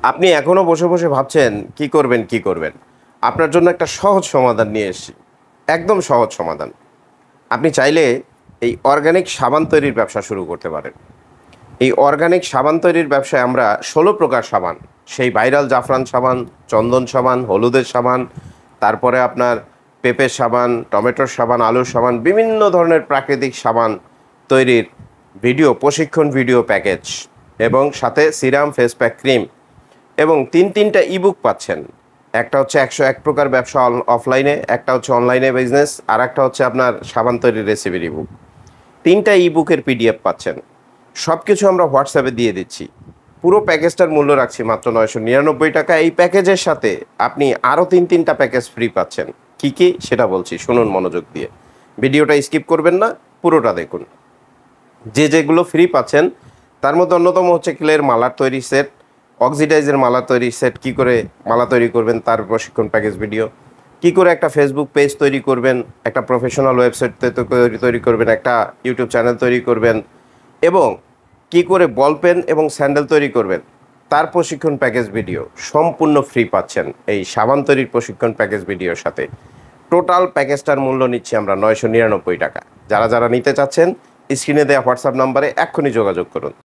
আপনি এখনও বসে বসে ভাবছেন কি করবেন। আপনার জন্য একটা সহজ সমাধান নিয়ে এসেছি। একদম সহজ সমাধান। আপনি চাইলে এই অর্গানিক সাবান তৈরির ব্যবসা শুরু করতে পারেন। এই অর্গানিক সাবান তৈরির ব্যবসায় আমরা ১৬ প্রকার সাবান, সেই ভাইরাল জাফরান সাবান, চন্দন সাবান, হলুদের সাবান, তারপরে আপনার পেঁপের সাবান, টমেটোর সাবান, আলুর সাবান, বিভিন্ন ধরনের প্রাকৃতিক সাবান তৈরির প্রশিক্ষণ ভিডিও প্যাকেজ এবং সাথে সিরাম, ফেস প্যাক, ক্রিম এবং তিনটা ইবুক পাচ্ছেন। একটা হচ্ছে ১০১ প্রকার ব্যবসা অফলাইনে, একটা হচ্ছে অনলাইনে বিজনেস, আর একটা হচ্ছে আপনার সাবান তৈরির রেসিপির ইবুক। ৩টা ইবুকের পিডিএফ পাচ্ছেন। সব কিছু আমরা হোয়াটসঅ্যাপে দিয়ে দিচ্ছি। পুরো প্যাকেজটার মূল্য রাখছি মাত্র ৯৯৯ টাকা। এই প্যাকেজের সাথে আপনি আরও তিনটা প্যাকেজ ফ্রি পাচ্ছেন। কী সেটা বলছি, শুনুন মনোযোগ দিয়ে। ভিডিওটা স্কিপ করবেন না, পুরোটা দেখুন। যেগুলো ফ্রি পাচ্ছেন তার মধ্যে অন্যতম হচ্ছে ক্লের মালার তৈরি সেট, অক্সিডাইজের মালা তৈরি সেট, কী করে মালা তৈরি করবেন তার প্রশিক্ষণ প্যাকেজ ভিডিও, কী করে একটা ফেসবুক পেজ তৈরি করবেন, একটা প্রফেশনাল ওয়েবসাইট তৈরি করবেন, একটা ইউটিউব চ্যানেল তৈরি করবেন এবং কী করে বল পেন এবং স্যান্ডেল তৈরি করবেন তার প্রশিক্ষণ প্যাকেজ ভিডিও সম্পূর্ণ ফ্রি পাচ্ছেন এই সাবান তৈরির প্রশিক্ষণ প্যাকেজ ভিডিওর সাথে। টোটাল প্যাকেজটার মূল্য নিচ্ছি আমরা ৯৯৯ টাকা। যারা নিতে চাচ্ছেন স্ক্রিনে দেওয়া হোয়াটসঅ্যাপ নাম্বারে এক্ষুনি যোগাযোগ করুন।